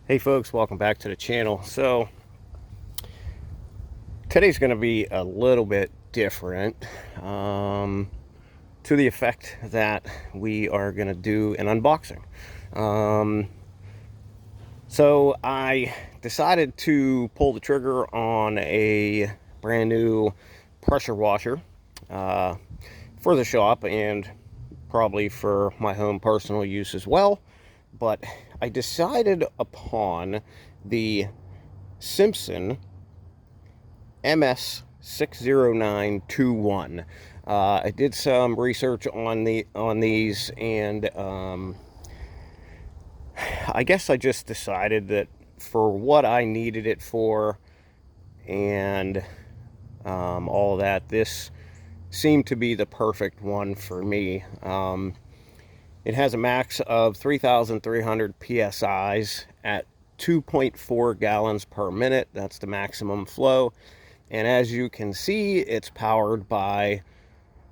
Hey folks, welcome back to the channel. So today's going to be a little bit different, to the effect that we are going to do an unboxing. So I decided to pull the trigger on a brand new pressure washer for the shop and probably for my home personal use as well. But I decided upon the Simpson MS60921. I did some research on these, and I guess I just decided that for what I needed it for and all that, this seemed to be the perfect one for me. It has a max of 3,300 psi's at 2.4 gallons per minute. That's the maximum flow. And as you can see, it's powered by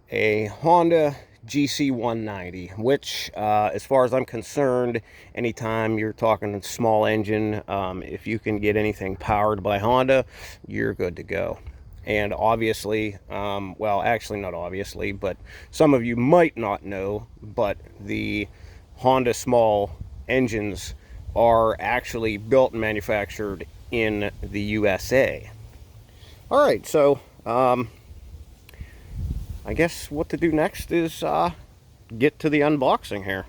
a Honda GC190, which, as far as I'm concerned, anytime you're talking a small engine, if you can get anything powered by Honda, you're good to go. And obviously, well, actually not obviously, but some of you might not know, but the Honda small engines are actually built and manufactured in the USA. All right, so I guess what to do next is get to the unboxing here.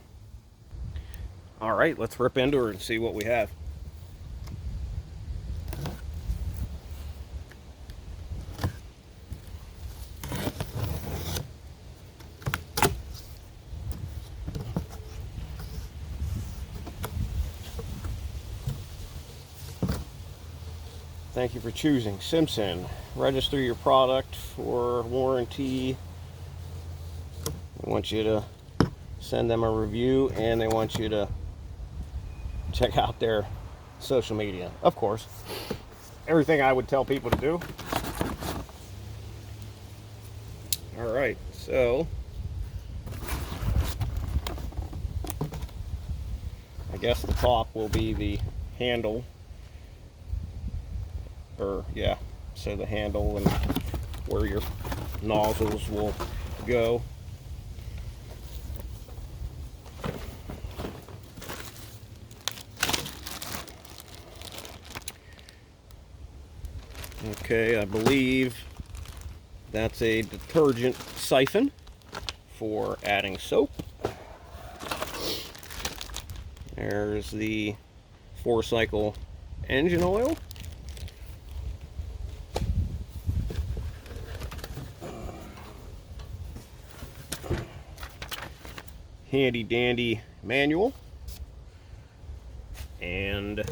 All right, let's rip into her and see what we have. Thank you for choosing Simpson. Register your product for warranty. They want you to send them a review, and they want you to check out their social media. Of course, everything I would tell people to do. All right, so I guess the top will be the handle. Or yeah, so the handle and where your nozzles will go. Okay, I believe that's a detergent siphon for adding soap. There's the 4-cycle engine oil. Handy dandy manual, and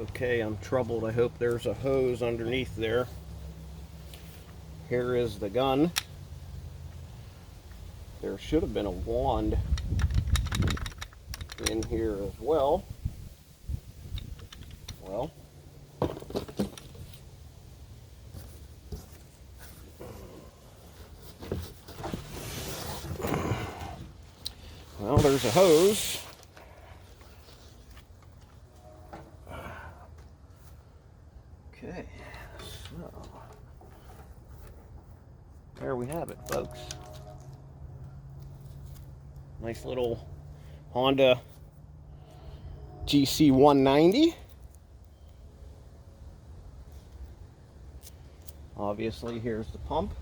okay, I'm troubled. I hope there's a hose underneath there. Here is the gun. There should have been a wand in here as well. Well, there's a hose. Okay, so there we have it, folks. Nice little Honda GC190. Obviously, here's the pump.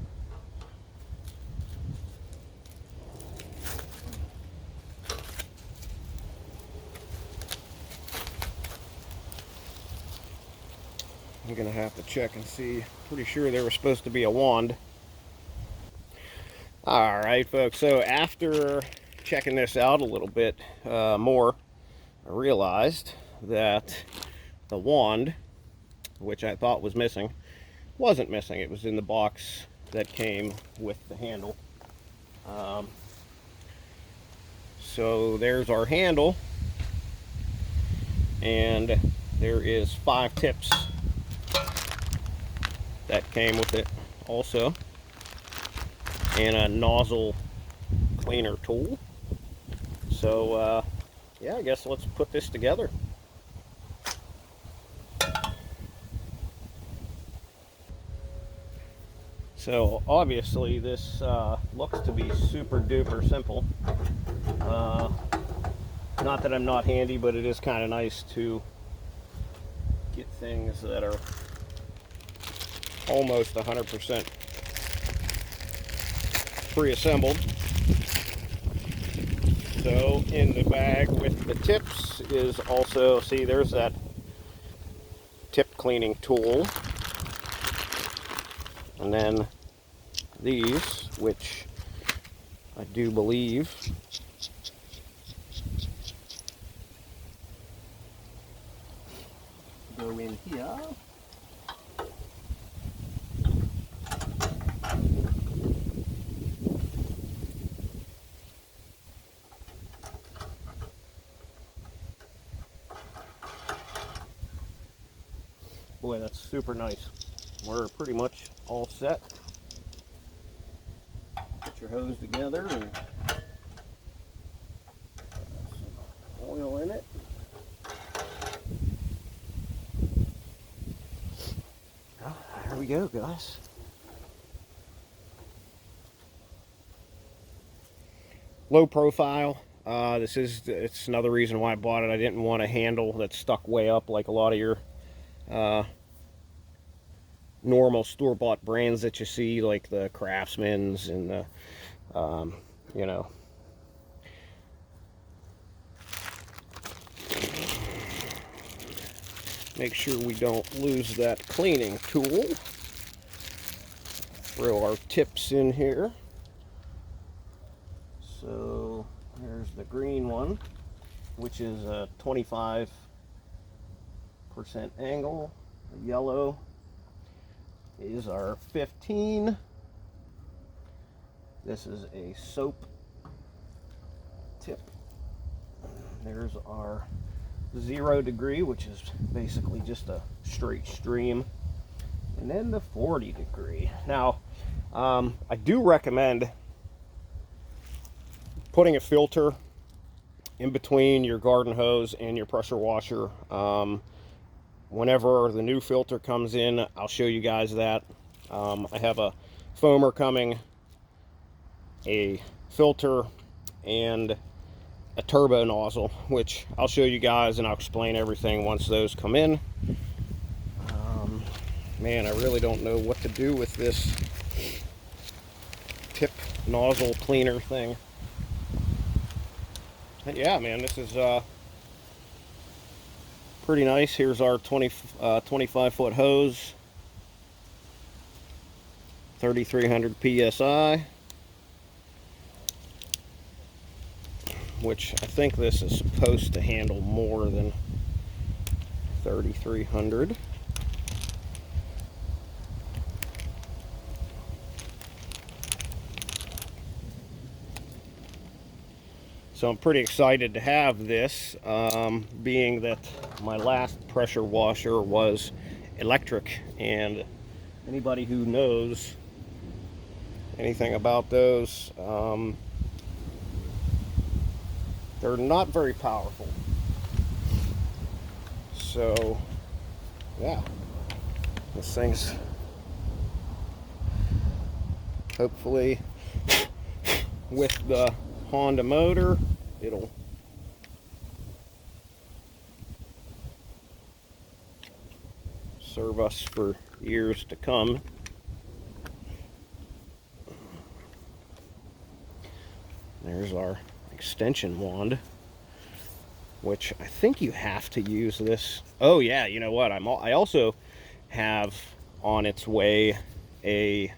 I'm gonna have to check and see. Pretty sure there was supposed to be a wand. All right, folks, so after checking this out a little bit more, I realized that the wand, which I thought was missing, wasn't missing. It was in the box that came with the handle. So there's our handle, and there is 5 tips that came with it also. and a nozzle cleaner tool. So yeah, I guess let's put this together. So obviously this looks to be super duper simple. Not that I'm not handy, but it is kind of nice to get things that are almost 100% pre-assembled. So in the bag with the tips is also, see, there's that tip cleaning tool. And then these, which I do believe go in here. Boy, that's super nice. We're pretty much all set. Put your hose together and some oil in it. Oh, there we go, guys. Low profile. It's another reason why I bought it. I didn't want a handle that stuck way up like a lot of your normal store-bought brands that you see, like the Craftsman's and the, you know. Make sure we don't lose that cleaning tool. Throw our tips in here. So here's the green one, which is a 25% angle. The yellow is our 15. This is a soap tip. There's our 0 degree, which is basically just a straight stream. And then the 40 degree. Now, I do recommend putting a filter in between your garden hose and your pressure washer. Whenever the new filter comes in, I'll show you guys that. I have a foamer coming, a filter, and a turbo nozzle, which I'll show you guys and I'll explain everything once those come in. Man, I really don't know what to do with this tip nozzle cleaner thing. And yeah, man, this is pretty nice. Here's our 25-foot hose, 3,300 psi, which I think this is supposed to handle more than 3,300. So I'm pretty excited to have this, being that my last pressure washer was electric, and anybody who knows anything about those, they're not very powerful. So yeah, this thing's hopefully with the Honda motor, it'll serve us for years to come. There's our extension wand, which I think you have to use this. Oh yeah, you know what? I also have on its way a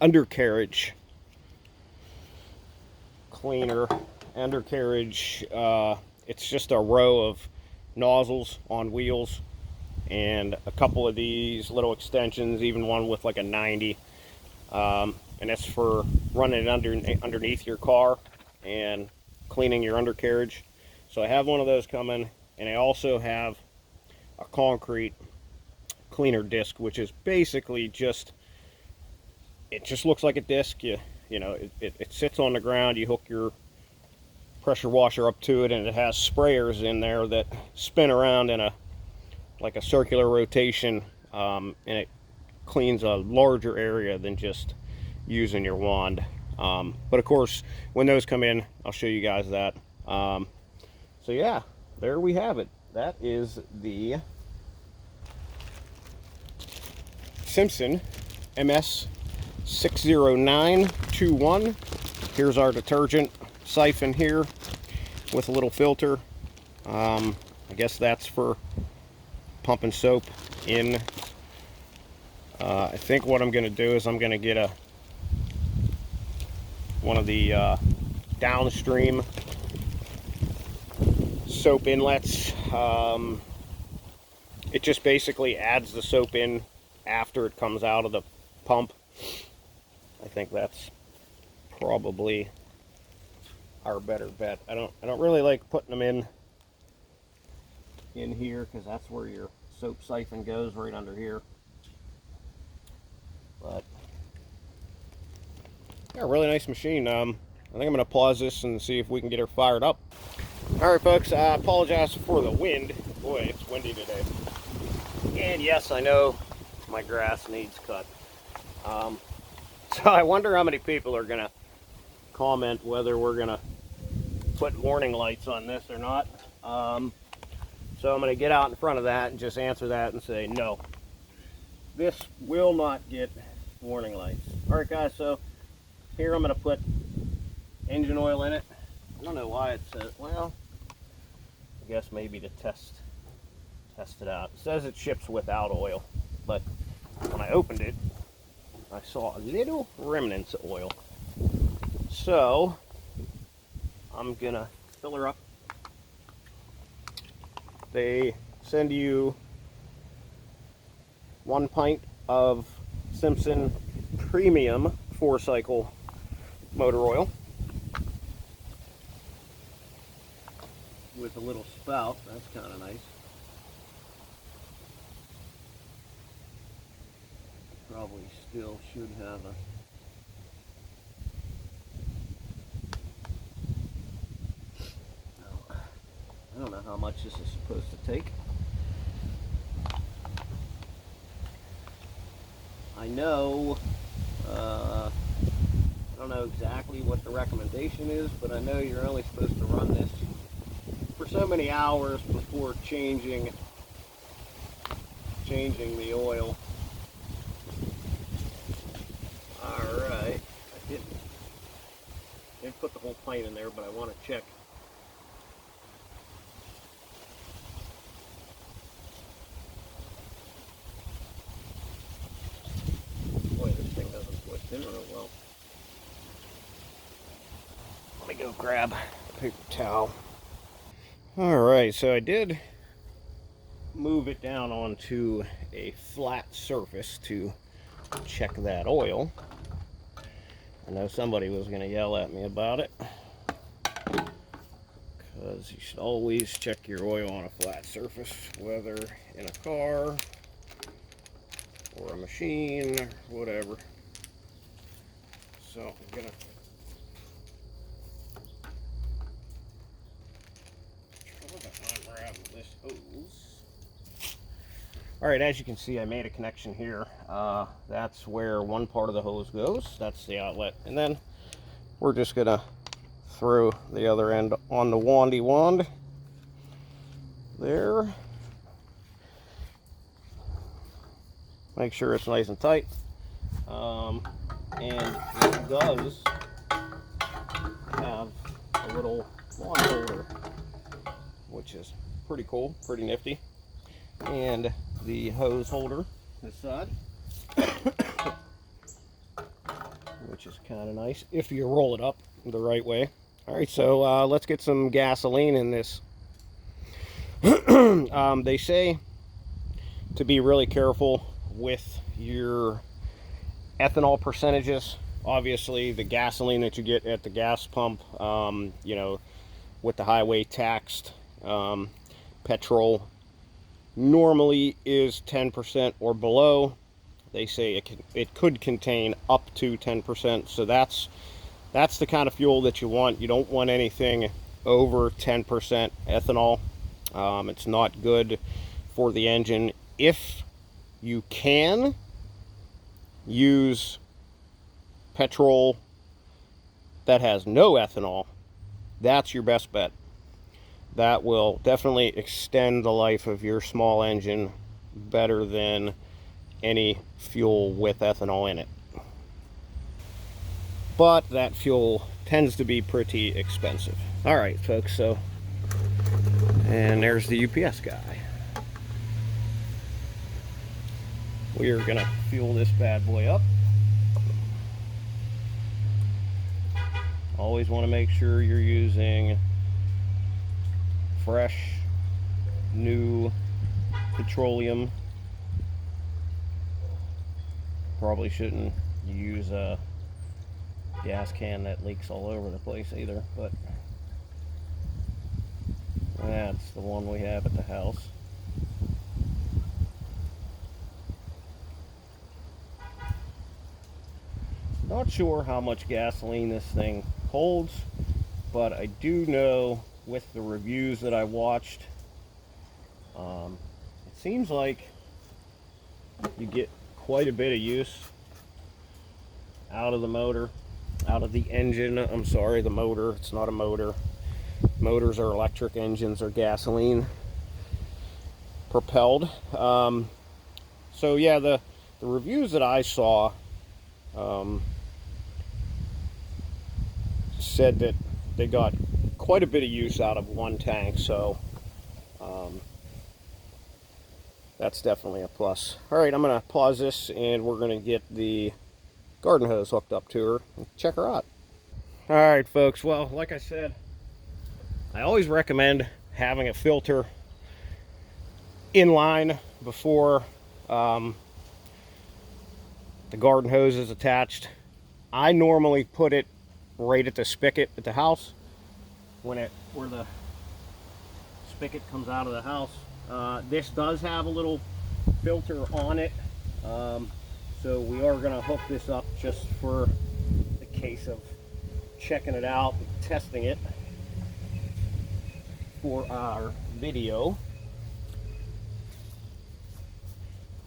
undercarriage cleaner. Undercarriage, it's just a row of nozzles on wheels and a couple of these little extensions, even one with like a 90, and it's for running it underneath your car and cleaning your undercarriage. So I have one of those coming, and I also have a concrete cleaner disc, which is basically just it just looks like a disc. You know, it sits on the ground. You hook your pressure washer up to it, and it has sprayers in there that spin around in like a circular rotation, and it cleans a larger area than just using your wand. But of course, when those come in, I'll show you guys that. So yeah, there we have it. That is the Simpson MS60921. Here's our detergent siphon here with a little filter. I guess that's for pumping soap in. I think what I'm going to do is I'm going to get one of the downstream soap inlets. It just basically adds the soap in after it comes out of the pump. I think that's probably our better bet. I don't really like putting them in here, because that's where your soap siphon goes, right under here. But yeah, really nice machine. I think I'm going to pause this and see if we can get her fired up. Alright folks, I apologize for the wind. Boy, it's windy today. And yes, I know my grass needs cut. So I wonder how many people are going to comment whether we're going to put warning lights on this or not. So I'm going to get out in front of that and just answer that and say no. This will not get warning lights. Alright guys, so here I'm going to put engine oil in it. I don't know why it says, well, I guess maybe to test it out. It says it ships without oil, but when I opened it, I saw a little remnants of oil. So I'm gonna fill her up. They send you 1 pint of Simpson premium 4-cycle motor oil with a little spout. That's kind of nice. Probably still should have a I don't know how much this is supposed to take. I know I don't know exactly what the recommendation is, but I know you're only supposed to run this for so many hours before changing the oil. Alright, I didn't put the whole pint in there, but I want to check. Boy, this thing doesn't twist in real well. Let me go grab a paper towel. Alright, so I did move it down onto a flat surface to check that oil. I know somebody was going to yell at me about it, because you should always check your oil on a flat surface, whether in a car or a machine or whatever. So I'm going to unravel this hose. Alright, as you can see, I made a connection here. That's where one part of the hose goes. That's the outlet. And then we're just going to throw the other end on the wandy wand. There. Make sure it's nice and tight. And it does have a little wand holder, which is pretty cool, pretty nifty. And the hose holder this side, which is kind of nice if you roll it up the right way. Alright, so let's get some gasoline in this. They say to be really careful with your ethanol percentages. Obviously, the gasoline that you get at the gas pump, you know, with the highway taxed petrol, normally is 10% or below. They say it could contain up to 10%. So that's the kind of fuel that you want. You don't want anything over 10% ethanol. It's not good for the engine. If you can use petrol that has no ethanol, that's your best bet. That will definitely extend the life of your small engine better than any fuel with ethanol in it. But that fuel tends to be pretty expensive. All right, folks, and there's the UPS guy. We are gonna fuel this bad boy up. Always want to make sure you're using fresh, new petroleum. Probably shouldn't use a gas can that leaks all over the place either, but that's the one we have at the house. Not sure how much gasoline this thing holds, but I do know with the reviews that I watched, it seems like you get quite a bit of use out of the motor, out of the engine. I'm sorry, the motor. It's not a motor. Motors are electric, engines are gasoline propelled. So yeah, the reviews that I saw said that they got quite a bit of use out of one tank, so that's definitely a plus. All right, I'm gonna pause this and we're gonna get the garden hose hooked up to her and check her out. All right, folks, well, like I said, I always recommend having a filter in line before the garden hose is attached. I normally put it right at the spigot at the house where the spigot comes out of the house. This does have a little filter on it, so we are going to hook this up just for the case of checking it out and testing it for our video.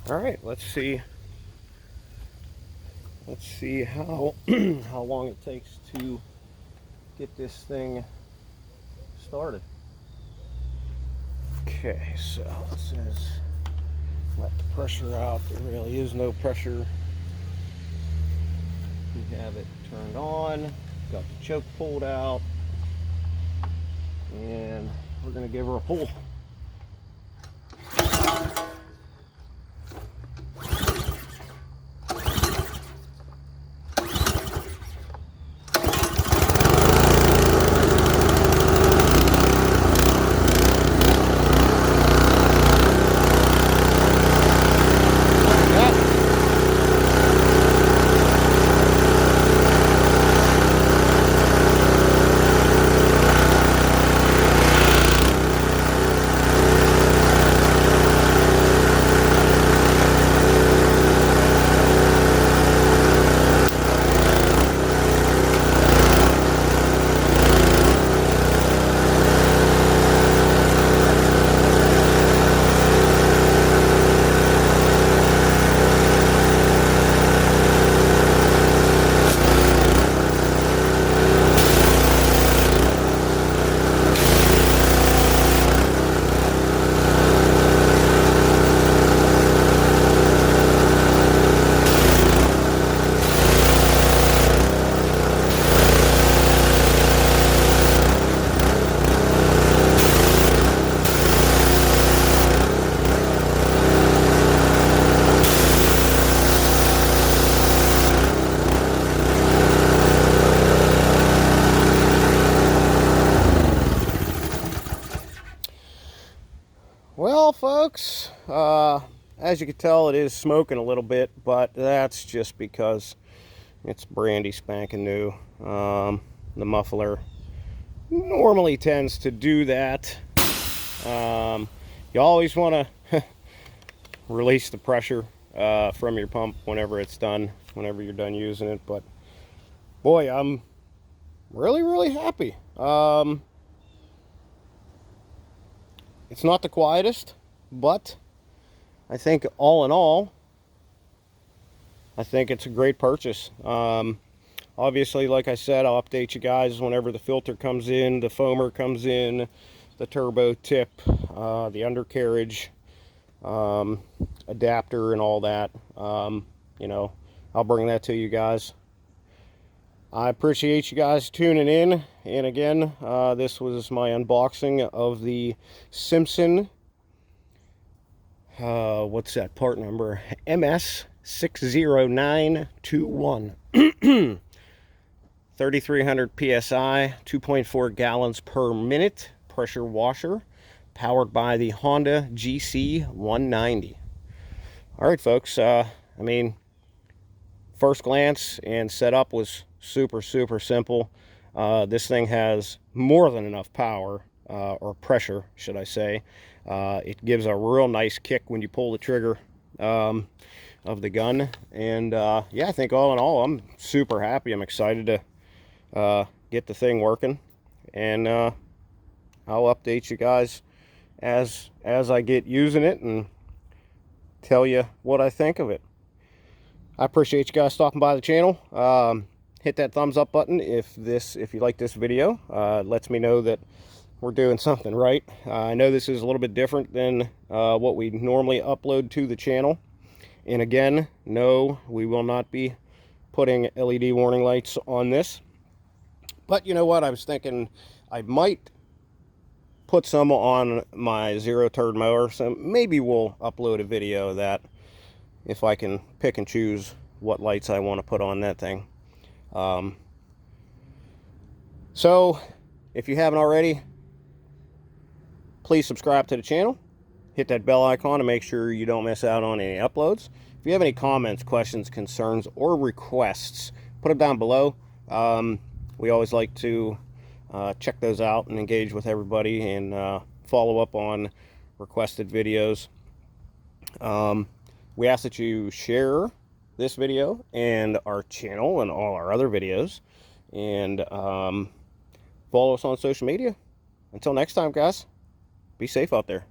All right, let's see how how long it takes to get this thing started. Okay, so it says let the pressure out. There really is no pressure. We have it turned on, got the choke pulled out, and we're going to give her a pull. Well, folks, as you can tell, it is smoking a little bit, but that's just because it's brandy spanking new. The muffler normally tends to do that. You always want to release the pressure from your pump whenever it's done, whenever you're done using it. But boy, I'm really happy. It's not the quietest, but I think all in all, I think it's a great purchase. Obviously, like I said, I'll update you guys whenever the filter comes in, the foamer comes in, the turbo tip, the undercarriage adapter and all that. You know, I'll bring that to you guys. I appreciate you guys tuning in. And again, this was my unboxing of the Simpson, what's that part number? MS60921. 3,300 PSI, 2.4 gallons per minute, pressure washer, powered by the Honda GC190. All right, folks, I mean, first glance and setup was super simple. This thing has more than enough power, or pressure, should I say. It gives a real nice kick when you pull the trigger of the gun. And yeah, I think all in all, I'm super happy. I'm excited to get the thing working. And I'll update you guys as I get using it and tell you what I think of it. I appreciate you guys stopping by the channel. Hit that thumbs up button if you like this video. It lets me know that we're doing something right. I know this is a little bit different than what we normally upload to the channel. And again, no, we will not be putting LED warning lights on this. But you know what? I was thinking I might put some on my zero turn mower. So maybe we'll upload a video of that if I can pick and choose what lights I want to put on that thing. So if you haven't already, please subscribe to the channel. Hit that bell icon to make sure you don't miss out on any uploads. If you have any comments, questions, concerns, or requests, put them down below. We always like to check those out and engage with everybody and follow up on requested videos. We ask that you share this video and our channel and all our other videos, and follow us on social media. Until next time, guys, be safe out there.